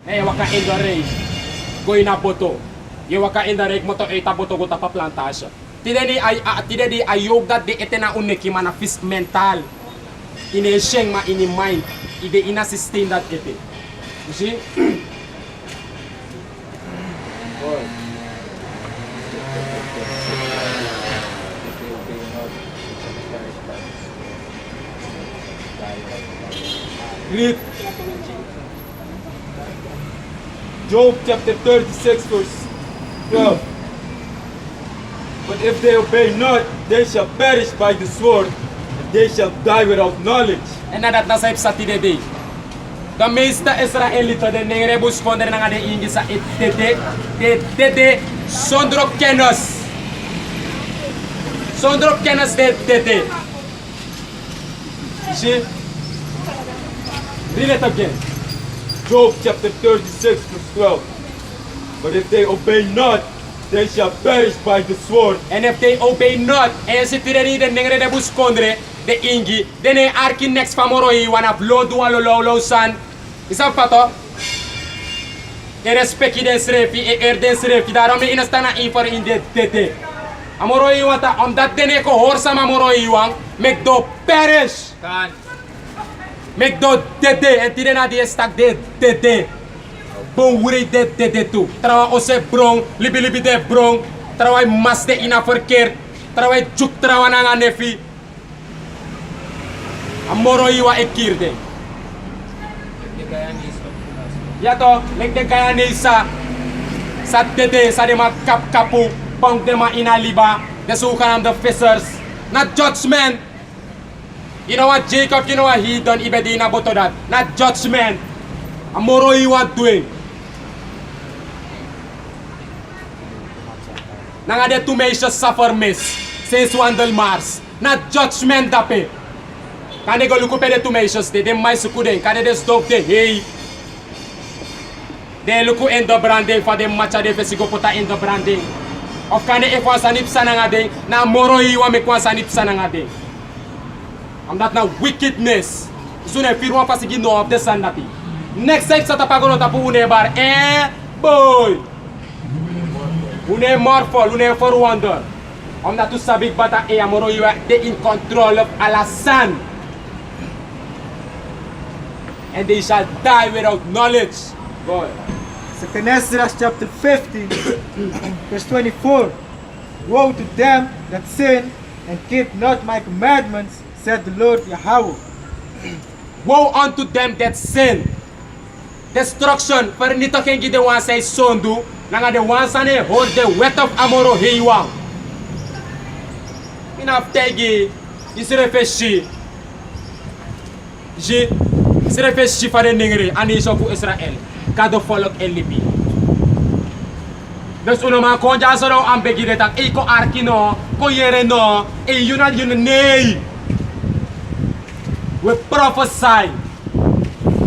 Eh, waka in the race. Goy na boto. Ye waka in the rake moto eta boto go tapa plantation. Tide di ayog dat de etena uneki mana fis mental. Ine sheng ma ini mind. Ide ina sustain dat ete. You see? Read Job chapter 36 verse 12. But if they obey not, they shall perish by the sword, and they shall die without knowledge. En nadat nasa ipsati de day. The meeste Israëlieten de negerebus konder na de ingisa tete sondro kennis. Sondro kennis de tete. See? Read it again. Job chapter 36 verse 12. But if they obey not, they shall perish by the sword. And if they obey not, en si tireri de nengre de buskondre de ingi, de ne arki next famoroi wana blow duwa lo san. Isa pato? E respecti den srefi e erden srefi, daarom me inastana infor in de tete. Amoroi wanta, omdat de ne ko horsam amoroi wang, mek do perish. Kan. Mek do tete, en tire na die stak de tete. Bon wuri de tete tu. Trawa ose brong, libi de brong. Trawa mas de ina verkeerd. Trawa juk trawa na nga nefi. Amoro iwa ekirde. Ya to, lek de Guyanese sa tete, sa de ma kapu, pang de ma ina liba, de sukanam de fissers. Not judgment. You know what Jacob, you know what he done ibedina boto that. Not judgment. Amoro iwa doing. Nanga de tumeisha suffer miss. Since wandel Mars. Not judgment dape. Kane go luku pe de tumeisha de mais sukude. Kane de stop de hey. De luku in the branding for de matcha de fesigo pota in the branding. Of kane e kwa sanip sananga de. Na moro iwa me kwa sanip sananga de. I'm not now wickedness. Zune firma pasigi no of the sanati. Next side sa tapagono tapu une bar. Boy. Une morphol, une for wonder. I'm not too sabik bata e amoro you are in control of Alasan. And they shall die without knowledge. Boy. Second Ezra chapter 15 verse 24. Woe to them that sin and keep not my commandments, said the Lord Yahweh. Woe unto them that sin. Destruction. For nito kengi de wan say sondu. Nanga de wan sane hold the wet of amoro heiwang. Enough tegi. Isrefeshi. Isrefeshi for the ningri. Ani sofu Israel. Kado folok elibi. Dus uno man konja soro ambegi de tak. Iko arki no. Ko yere no. E yuna nee. We prophesy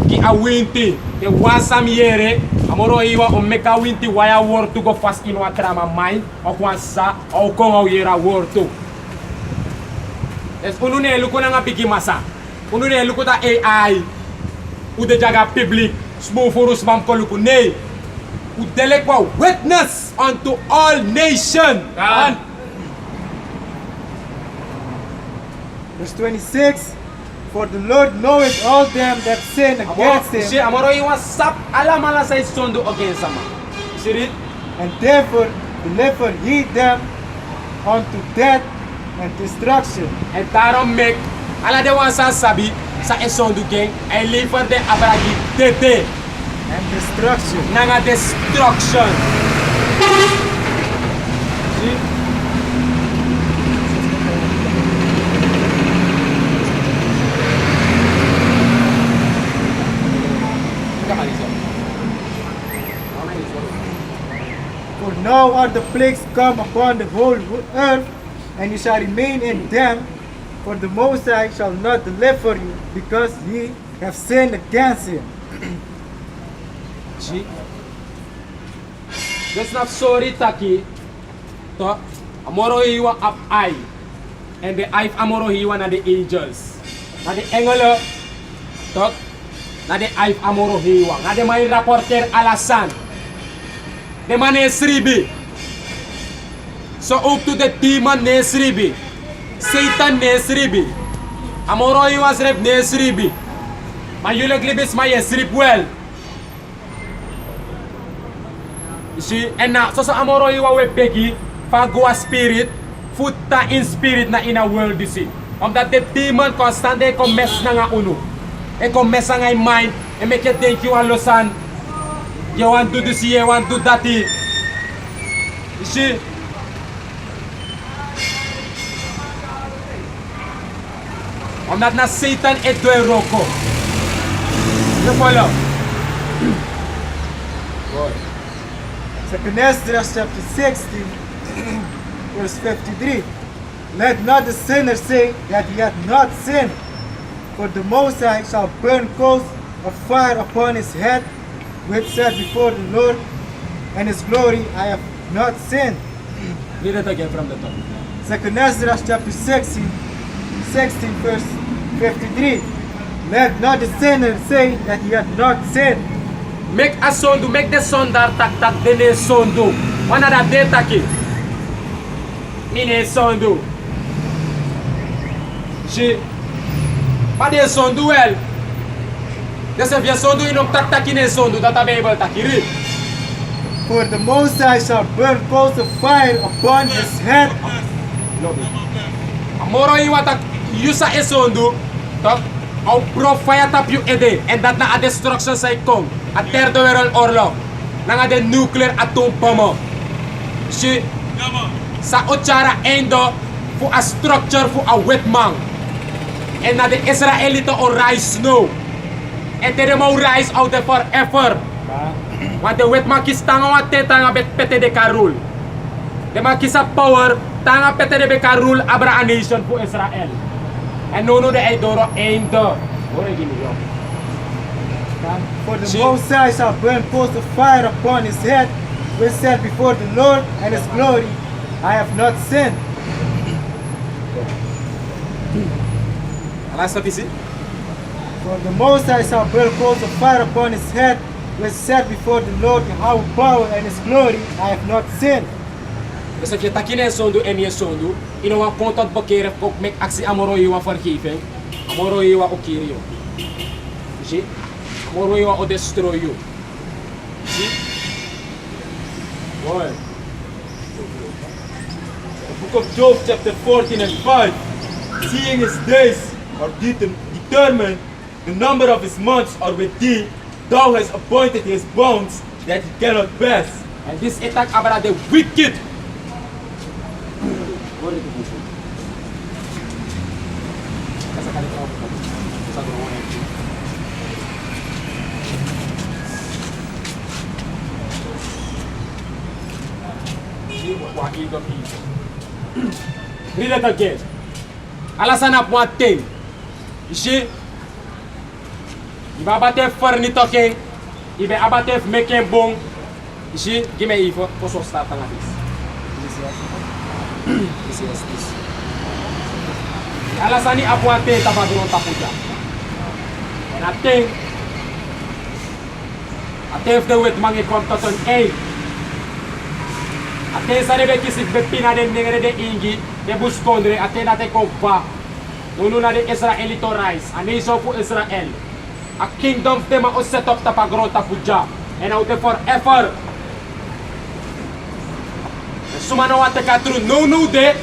ki a winti e wansam yere amoro iwa o meka winti waya word to go fast in wa trama mind of wansa o ko o yera word to es unune luko na nga bigi masa unune luko ta AI u de jaga public small forus mam ko luko ne u dele kwa witness unto all nation and Verse 26. For the Lord knoweth all them that sin against him, amoro iwa sap alamala say sondo against sama. See it? and therefore deliver he them unto death and destruction. En daarom mek ala de wan sa sabi sa esondu gang en liever de abragi tete And destruction. nanga destruction. See? For now are the plagues come upon the whole earth, and you shall remain in them, for the Most High shall not deliver you, because ye have sinned against him. See? Dus not sorry taki. To amoro iwa up I. And the I amoro iwa na the angels. Na the engelen. To na de Aif Amoro Hiwa, na de may rapporteur Alassane, de man Nesribi. So ook to de team Nesribi, Satan Nesribi, Amoro Hiwa zrep Nesribi, maar jullie glibis maar je zrip wel. Zie, en na, zoals Amoro Hiwa we begi, van Goa spirit, futa in spirit na in a world disi. Omdat de demon constant de kom mes na nga uno. E kom mes na nga in mind. E make you think you want losan. You want to do this, you want to do that. You see? Omdat na Satan e doe roko. You follow? Second Esdras chapter 16, verse 53. Let not the sinner say that he hath not sinned, for the Most High shall burn coals of fire upon his head, which said before the Lord and his glory, I have not sinned. Read it again from the top. Second Esdras chapter 16, verse 53. Let not the sinner say that he hath not sinned. Make a sondu, make the sondar tak tak dene sondu. Wana da de taki. Mine sondu. Zie. Maar de sondu wel. Dus if je sondu in op tak tak in sondu, dat de Bijbel takiri. For the Most High shall burn coals of fire upon his head. Amoro iwa tak yusa e sondu. Tak. Au profaya tap you ede. En dat na a destruction say kom. A derde wereldoorlog. Nanga de nuclear atoombommen. Zie. Sa ochara eindo voor a structure voor a wetman. En na de Israëlieten o rise no. En de mo rise out there forever. Want de wetman kies tanga wat te tanga bet pete de karul. De man kies a power tanga pete de karul abra a nation voor Israël. En no de eidoro eindo. Hoor ik jullie wel. For the Most High shall burn coals of fire upon his head, which said before the Lord and his glory, I have not sinned. Last stop is it? For the Most High shall burn coals of fire upon his head, which said before the Lord in our power and his glory, I have not sinned. Dus als je takin en zondu en je zondu, in een contact bekeren ook met actie amoro iwa vergeving, amoro iwa okirio. Zie? Amoro iwa o destroy you. Zie? Boy. The book of Job chapter 14 and 5. Seeing his days are determined, the number of his months are with thee, thou hast appointed his bounds that he cannot pass. And this attack about the wicked. Read it again. Alassane ap one thing. You see? Iba abate ferni talking. Iba abate making bong. You see? Give me Eva. Koso start on this. This. Alassane ap one thing tabagron tapuja. And I think if the wet mangi come to an end. Ate sa rebe kisik bepina den nengere de ingi de buskondre ate na te kompa nunu na de Israelito rise a nation for Israel a kingdom tema o set up tapagrota puja and out there forever sumano wate katru no de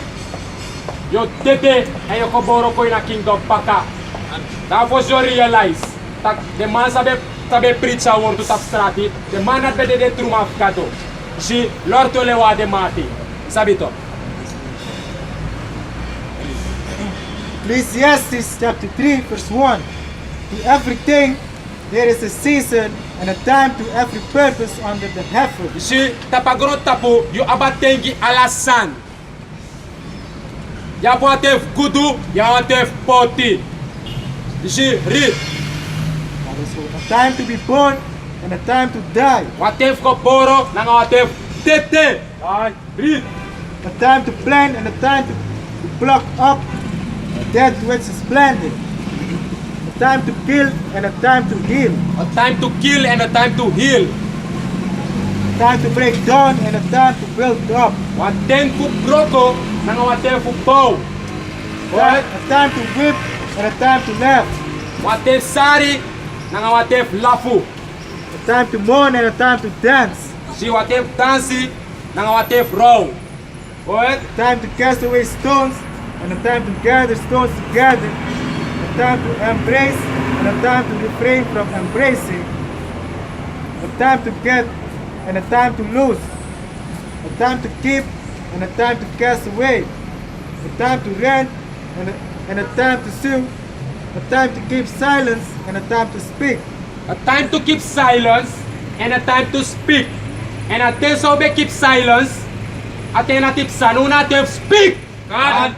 yo tete and yo koboro ko ina kingdom paka that was you realize that the man sabe preach a word to tap strati the man at bede de truma kato. Si Lord to lewa de mati. Sabi to. Ecclesiastes chapter 3 verse 1. To everything there is a season and a time to every purpose under the heaven. Si tapagrot tapo yu abatengi Alassane. Ya poatef gudu, ya poatef poti. Si read. There is a time to be born and a time to die. Watef ko boro, nanga watef tete. Ay, read. A time to plant and a time to pluck up that which is planted. A time to kill and a time to heal. A time to kill and a time to heal. Time to break down and a time to build up. Wan tempo broko na nga wan tempo bouw. A time to whip and a time to laugh. Wan tempo sari na nga wan tempo lafu. A time to mourn and a time to dance. Si wan tempo dansi na nga wan tempo row. Hoor? A time to cast away stones and a time to gather stones together. A time to embrace and a time to refrain from embracing. A time to get and a time to lose. A time to keep and a time to cast away. A time to rent and a time to sue. A time to keep silence and a time to speak. A time to keep silence and a time to speak. En a ten so be keep silence. A ten a tip sanuna te speak. God.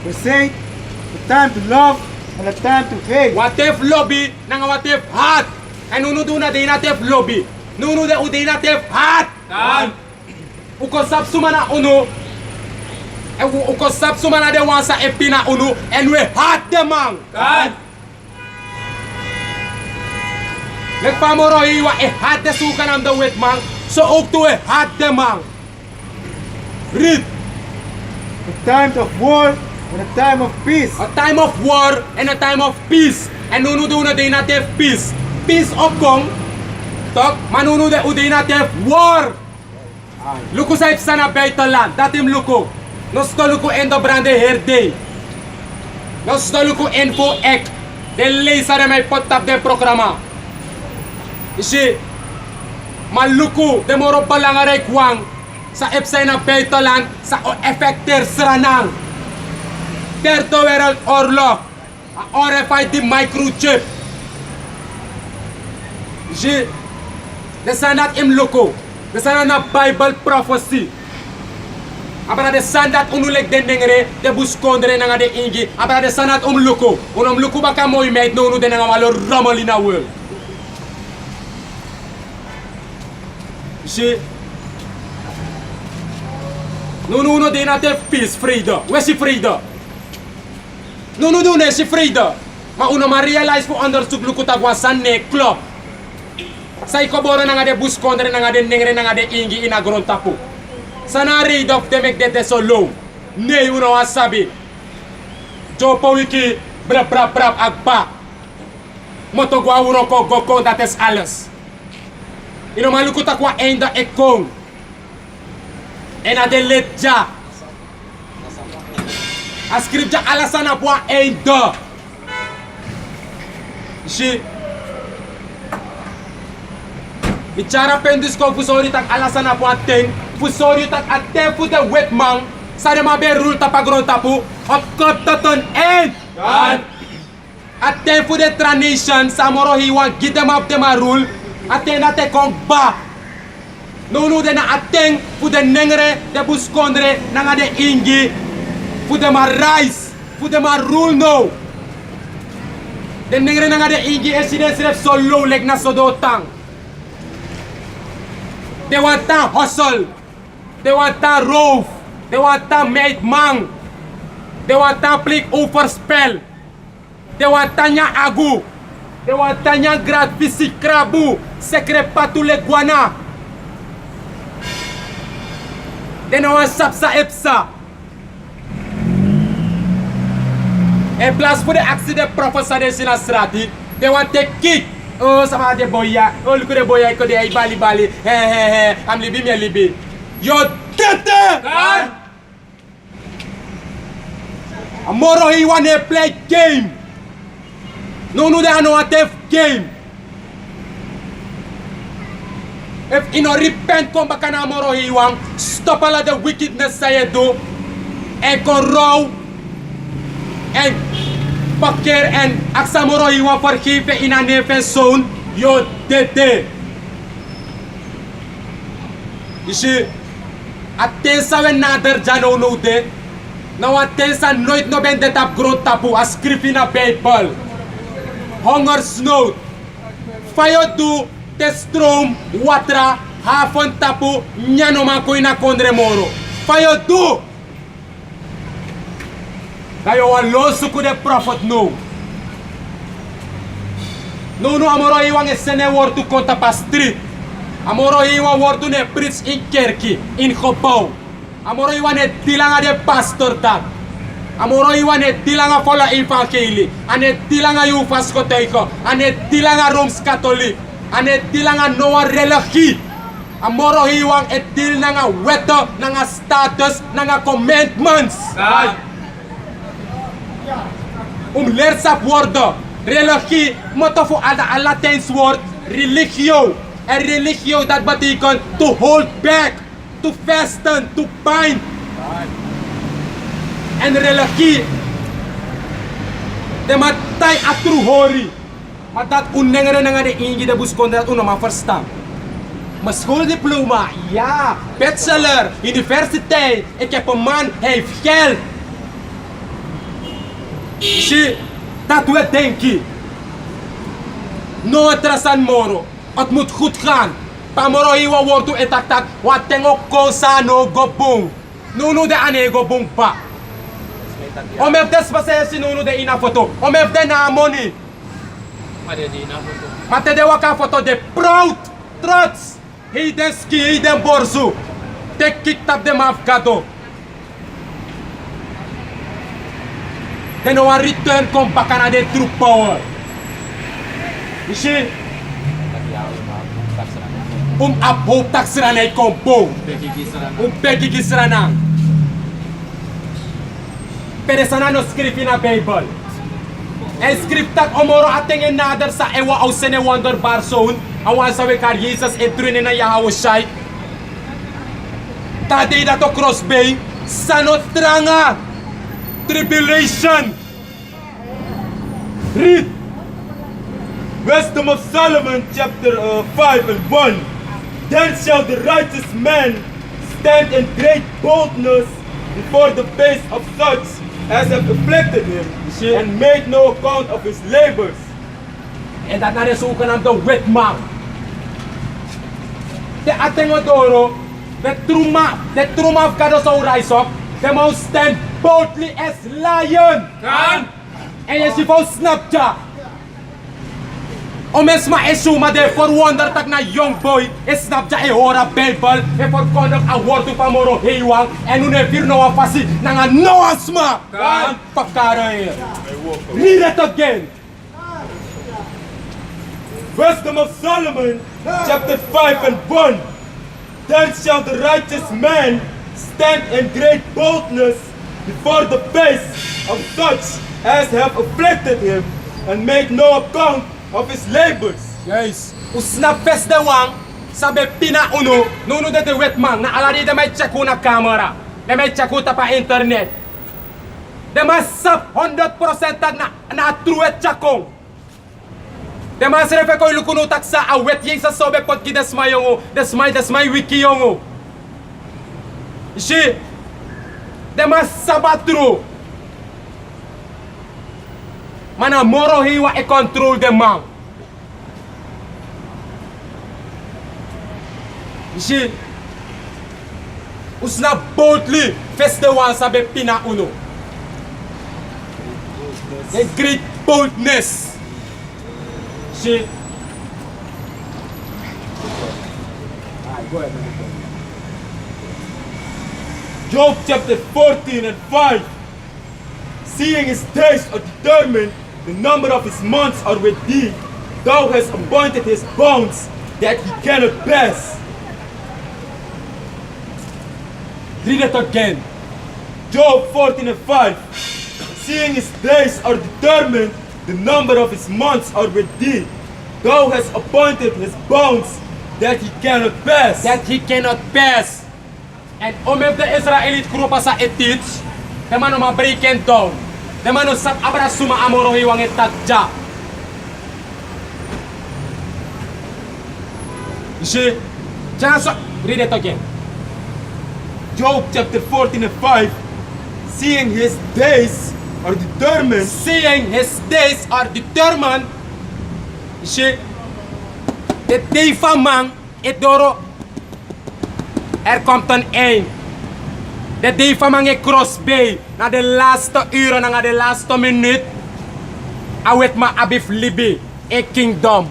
We say a time to love and a time to hate. Wat tef lobby na nga wat tef hat. En unu do na de na tef lobby. Nunu de ude na tef hat. God. Uko sap sumana unu. Uko sap sumana de wansa epina unu. En we hat de man. God. Lek pamoro iwa e hat de sukan am de wet man. So ook to e hat de man. Read. A time of war and a time of peace. A time of war and a time of peace. En nunu do na de na tef peace. Peace opkom. Tok, manunu de ude na tef war. Luku sa ipsana buitenland. Dat im luku. Nos to luku endo brande herde. Nos to luku info ek. De lezer de mij potap de programa. Isi. Maluku de moro belangrijk kwang. Sa ipsay na buitenland. Sa o effecter seranang. Derde Wereldoorlog. A RFID microchip. Isi. De sandat im luku. De sandat na Bible prophecy. Abra de sandat unulik den dengere de buskondre nga de ingi. Abra de sandat luku. Luku baka mooi meid no de nga malo ramalina world. Si no de na te peace vrede. Where's si vrede? No ne si vrede. Maar uno ma realize voor onderzoek luku tagwasan ne klop. Sa ikoboro nga de buskondre nga de nengre nga de ingi ina grond tapu. Sana read of them make that so low. Nee, uno wasabi. Jopo wiki brap brap brap agba. Moto gua uroko goko dat is alles. Ino maluku takwa enda ekong. En a de letja. A scriptja alasana bua enda. Si bicara pendus ko fusori tak alasana bua ting. Fusori tak ate fu de wetman. Sa de mabe rule tapagron tapu. Op kop toton end. God. Ate fu de transition. Samoro hiwan give them up them a rule. Ate na te kong ba. Nunu de na ateng fu de nengre de buskondre na nga de ingi. Fu de ma rise. Fu de ma rule no. De nengre na nga de ingi eside sref so low like na so do tang. They want to hustle. They want to roof. They want to make man. They want to play overspell. They want to nya agu. They want to nya grad visi krabu. Sekre patu le guana. They no want sapsa epsa. En plaats voor de actie de professor de sinasrati. They want to kick. Oh, sama de boya. Oh, look at the boya. Ko de ay bali bali. He. I'm libi me libi. Yo tete! God! Amoro he want to play game. No de ano atef game. If you no repent come back na amoro he want stop all the wickedness say do and go row and pakker en aksamoro he want vergeven in een neef en zoon. Yo tete. You see, atensa we nader jano no de. Nou atensa nooit no ben det op grond tapu as skrif in a Bijbel. Hongersnood. Fayo tu te stroom watra hafon tapu nyano man ko ina kondre moro. Fayo tu. Kayo wan losu ku de prophet no. No, amoro iwan is sene wortu konta pa street. Amoro iwan wortu ne prits in kerki, in gebouw. Amoro iwan ne dilanga de pastor dat. Amoro iwan ne dilanga volle evangelie. Ane dilanga Jehovah's getuigen. Ane dilanga Rooms-Katholiek. Ane dilanga noa religie. Amoro iwan et dil nanga wette, nanga status, nanga commandments. Leersap worden. Religie, motto voor het Latijns woord religio. En religio dat betekent to hold back, to fasten, to bind. En religie, de matai atru hori. Maar dat unengere nanga de ingi de bus konde dat unama verstaan. Mijn schooldiploma, ja, bachelor, universiteit. Ik heb een man, hij heeft geld. Zie, dat we denken. No trasan moro. Het moet goed gaan. Pamoro hiwa wortu etak wat tengo kosa no gobong. No de ane gobong pa. Om heb des pasesi no de ina foto. Om heb de na money. Maar de waka foto de proud, trots. Hij den ski, hij den borsu. Tek kiktap de mafgado. Then no one return come back and they true power. You see? Abhoop taksran ay kompo. Peki gisranang. Pero sana no script in a Bible. En script tak omoro ateng en nader sa ewa au sene wonderbar zone. Awan sa we kar Jesus entruin na Yahweh Shai. Tadi dato cross bay. Sanot tranga. Tribulation. Read Wisdom of Solomon chapter 5 and 1. Then shall the righteous man stand in great boldness before the face of such as have afflicted him and made no account of his labors. En dat naar de zogenaamde wetman. De atengodoro, de truma of God zou rise up. They must stand boldly as lion. Kan? En je ziet van Snapchat. Om eens maar eens maar de verwonder tak na young boy. En Snapchat e hora Bijbel. En verkondig a woord van moro heiwang. En nu ne vir no afasi. Nanga no asma. Kan? Pakara hier. Read it again. Wisdom of Solomon chapter 5 and 1. Then shall the righteous man stand in great boldness before the face of such as have afflicted him and made no account of his labors. Yes. Usnap fest de wang. Sabi pina uno. Nuno de wetman. Na alari de may check na camera. De may check pa internet. De mas sap 100% tag na true chakong. De mas refe ko ilukuno tak sa awet yung sa sobe pot ki desmay yongo. Desmay wiki yongo. Ishi. De mas sabatro. Mana moro hiwa e control the man. Ishi. Usna boldly face the one sabe pina uno. The great boldness. Ishi. Go ahead. Job chapter 14 and 5. Seeing his days are determined, the number of his months are with thee. Thou hast appointed his bounds that he cannot pass. Read it again. Job 14 and 5. Seeing his days are determined, the number of his months are with thee. Thou hast appointed his bounds that he cannot pass. That he cannot pass. And if the Israelite grupa sa etits, the man ma breaking down. The man sap abrasuma amoro hiwang etadja. You see? Just read it again. Job chapter 14 and 5. Seeing his days are determined. Seeing his days are determined. You see? The day van man, het doro. Komt een eind. De day van man crossbay. Na de laatste uren, na de laatste minuut. Awet ma abif libi. a kingdom.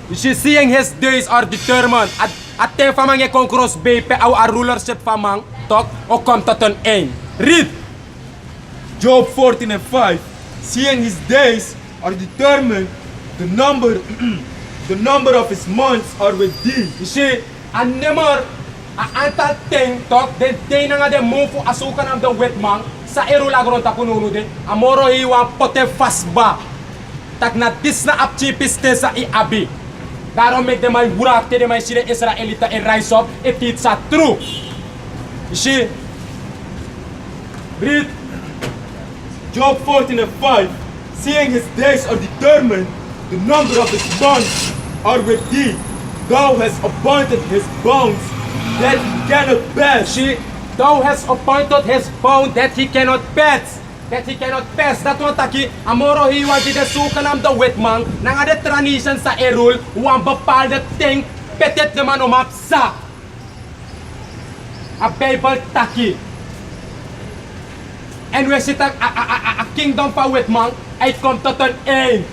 You see, seeing his days are determined. At ten famang e concross bepe au a rulership famang tok o kom tot een eind. Read. Job 14 and 5. Seeing his days are determined, the number of his months are with thee. You see, a nummer, a antal ting tok, den day na nga de move asukan am de wetmang sa erulagron tapununo de, amoro hiwa pote fasba. Tak na dis na apchipiste sa iabi. Daarom make de my wurak te de my sire Israelita and rise up if it's a true. You see, read. Job 14 and 5. Seeing his days are determined, the number of his months are with thee. Thou hast appointed his bounds that he cannot pass. She, thou hast appointed his bound that he cannot pass. That he cannot pass. Dat want taki, amoro hiwa di de sukanam de wetmang, nanga de transition sa erul, wan bepaalde ting, petet de man om sa. A Bijbel taki. En we zitten a kingdom van wetmang, uitkomt tot een eind.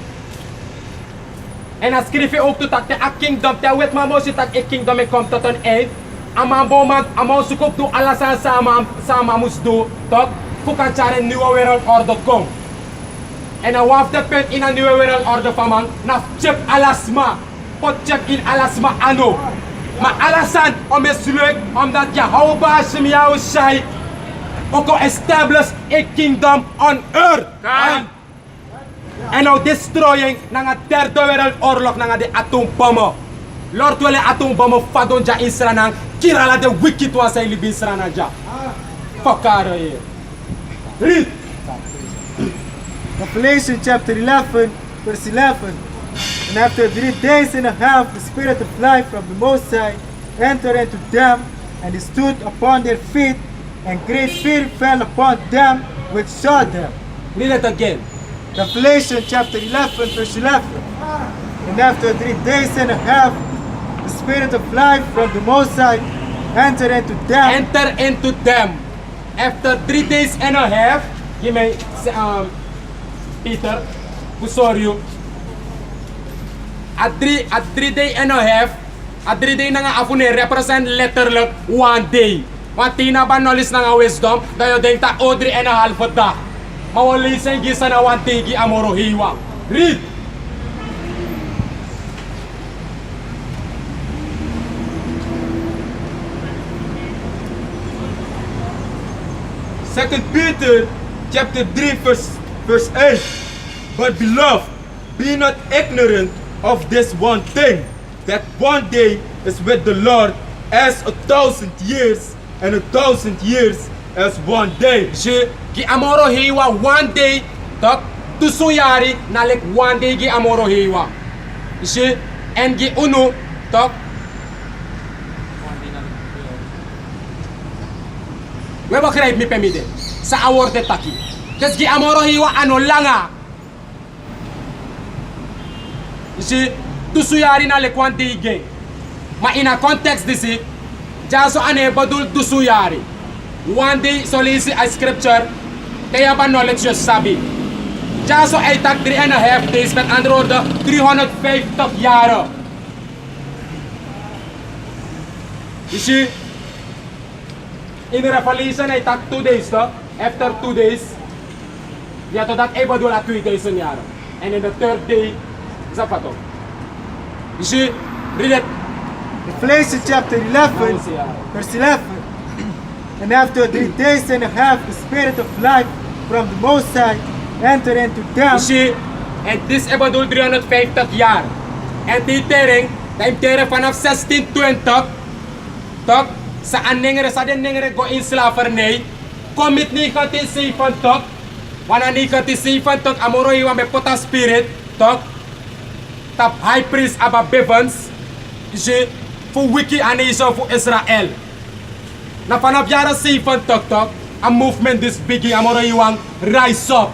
En dan schrijf je ook toe dat de kingdom, de wetman moet zitten a kingdom en komt tot een eind. Aman boman, aman zoek op toe alles aan samen moest doen, toch? Fukan chare een nieuwe wereldorde komt. En dan waf de punt in een nieuwe wereldorde van man, na chip alasma, pot chip in alasma ano. Maar alasan om is leuk, omdat je houbaas hem jou zei, ook al establish a kingdom on earth. En nou destroying na derde wereldoorlog na de atoombommen. Lord wele atoombommen fadon ja Israël kirala de wicked was ay libi Israël ja. Fakara here. Read. Revelation chapter 11, verse 11. And after 3 days and a half, the Spirit of life from the Most High entered into them, and they stood upon their feet, and great fear fell upon them which saw them. Read it again. Revelation chapter 11, verse 11. And after 3 days and a half, the Spirit of life from the Most High entered into them. Enter into them. After 3 days and a half, give me Peter, Busorio. At 3 day and a half, at 3 day na nga afune represent letterlijk 1 day. Want tina ba knowledge na nga wisdom, dayo denk ta o 3 and a half da. Mawali sa gisa na 1 day gi amoro hiwa. Read. Second Peter chapter 3 verse 8. But beloved, be not ignorant of this one thing, that one day is with the Lord as 1,000 years, and 1,000 years as 1 day. Je gi amoro hiwa 1 day tak tusuyari nalik 1 day gi amoro hiwa. Je en gi unu tak we bakrijp mi pemide sa aworde taki. Des gi amoro hiwa ano langa. Je tusuyari nalik 1 day gi. Ma ina context disi jaso ane badul tusuyari. 1 day solisi a scripture kaya ba knowledge yung sabi. Jaso ay tag 3.5 days met andere woorden 350 jaren. You see, in Revelation ay tag 2 days to. After 2 days, ya to dat ay badul at 2,000 jaren. And in the third day, isa pa to. You see, read it. Revelation chapter 11, verse 11. And after 3 days and a half, the Spirit of life from the Most High entered into them. You see, and this ebadul 350 jaar. En die tering, da im tere vanaf 1620, tok, sa anengere, sa den nengere go in slavernij, komit ni kati sifan tok, wana ni kati sifan tok, amoro iwa me pota spirit, tok, tap high priest aba bevans, you see, fu wiki aniso fu Israel. Na vanaf jaren 7 tok, a movement this biggie, amoro iwang rise up.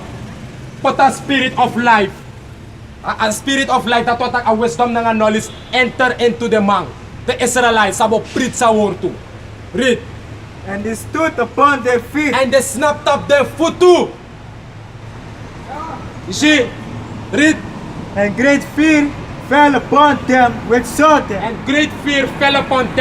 Pota spirit of life. A spirit of life that what a wisdom ng knowledge enter into the man. The Israelites sabo preach sa word to. Read. And they stood upon their feet. And they snapped up their foot too. You see? Read. And great fear fell upon them which saw them. And great fear fell upon them